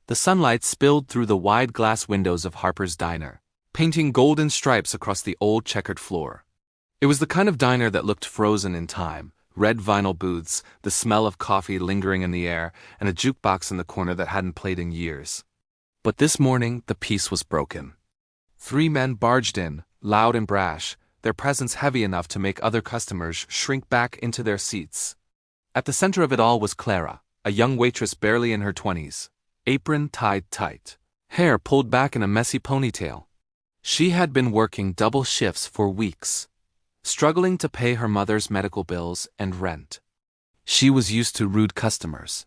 The sunlight spilled through the wide glass windows of Harper's diner, painting golden stripes across the old checkered floor. It was the kind of diner that looked frozen in time: red vinyl booths, the smell of coffee lingering in the air, and a jukebox in the corner that hadn't played in years. But this morning, the peace was broken. 3 men barged in, loud and brash, their presence heavy enough to make other customers shrink back into their seats. At the center of it all was Clara, a young waitress barely in her 20s, apron tied tight, hair pulled back in a messy ponytail. She had been working double shifts for weeks, struggling to pay her mother's medical bills and rent. She was used to rude customers.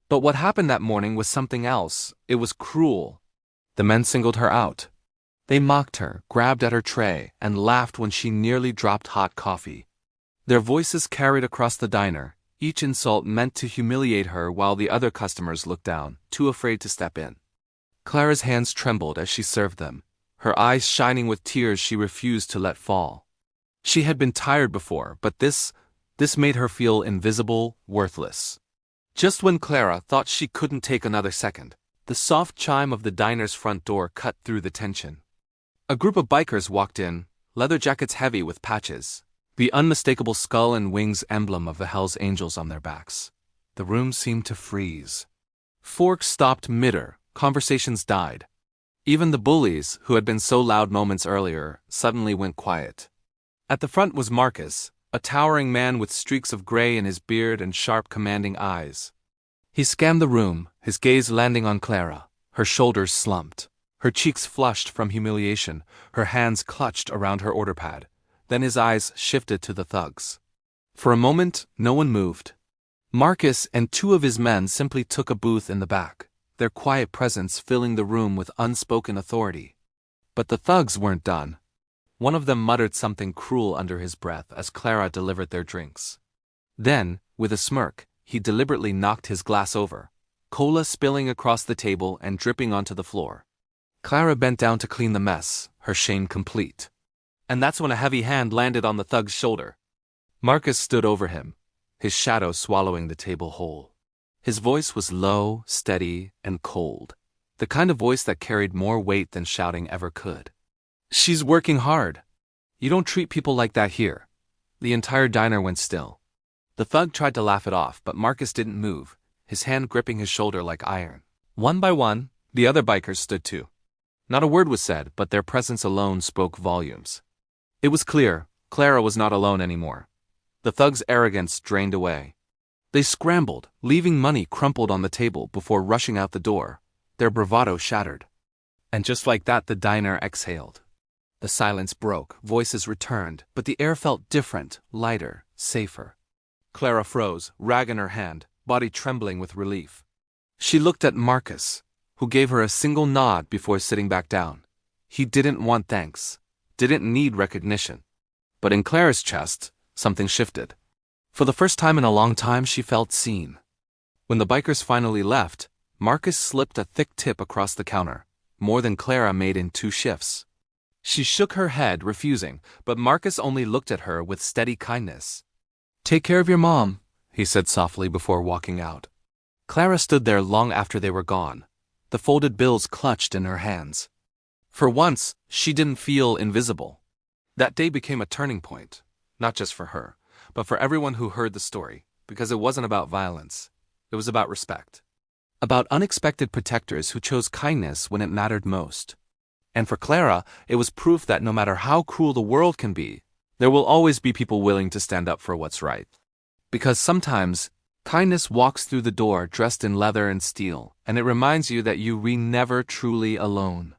But what happened that morning was something else. It was cruel. The men singled her out. They mocked her, grabbed at her tray, and laughed when she nearly dropped hot coffee. Their voices carried across the diner, each insult meant to humiliate her, while the other customers looked down, too afraid to step in. Clara's hands trembled as she served them, her eyes shining with tears she refused to let fall. She had been tired before, but this made her feel invisible, worthless. Just when Clara thought she couldn't take another second, the soft chime of the diner's front door cut through the tension. A group of bikers walked in, leather jackets heavy with patches, the unmistakable skull and wings emblem of the Hells Angels on their backs. The room seemed to freeze. Forks stopped mid-air, conversations died. Even the bullies, who had been so loud moments earlier, suddenly went quiet. At the front was Marcus, a towering man with streaks of gray in his beard and sharp, commanding eyes. He scanned the room, his gaze landing on Clara. Her shoulders slumped, her cheeks flushed from humiliation, her hands clutched around her order pad. Then his eyes shifted to the thugs. For a moment, no one moved. Marcus and 2 of his men simply took a booth in the back, their quiet presence filling the room with unspoken authority. But the thugs weren't done. One of them muttered something cruel under his breath as Clara delivered their drinks. Then, with a smirk, he deliberately knocked his glass over, cola spilling across the table and dripping onto the floor. Clara bent down to clean the mess, her shame complete. And that's when a heavy hand landed on the thug's shoulder. Marcus stood over him, his shadow swallowing the table whole. His voice was low, steady, and cold, the kind of voice that carried more weight than shouting ever could. "She's working hard. You don't treat people like that here." The entire diner went still. The thug tried to laugh it off, but Marcus didn't move, his hand gripping his shoulder like iron. One by one, the other bikers stood too. Not a word was said, but their presence alone spoke volumes. It was clear, Clara was not alone anymore. The thug's arrogance drained away. They scrambled, leaving money crumpled on the table before rushing out the door, their bravado shattered. And just like that, the diner exhaled. The silence broke, voices returned, but the air felt different, lighter, safer. Clara froze, rag in her hand, body trembling with relief. She looked at Marcus, who gave her a single nod before sitting back down. He didn't want thanks, didn't need recognition. But in Clara's chest, something shifted. For the first time in a long time, she felt seen. When the bikers finally left, Marcus slipped a thick tip across the counter, more than Clara made in 2 shifts. She shook her head, refusing, but Marcus only looked at her with steady kindness. "Take care of your mom," he said softly before walking out. Clara stood there long after they were gone, the folded bills clutched in her hands. For once, she didn't feel invisible. That day became a turning point, not just for her, but for everyone who heard the story, because it wasn't about violence. It was about respect. About unexpected protectors who chose kindness when it mattered most. And for Clara, it was proof that no matter how cruel the world can be, there will always be people willing to stand up for what's right. Because sometimes, kindness walks through the door dressed in leather and steel, and it reminds you that you were never truly alone.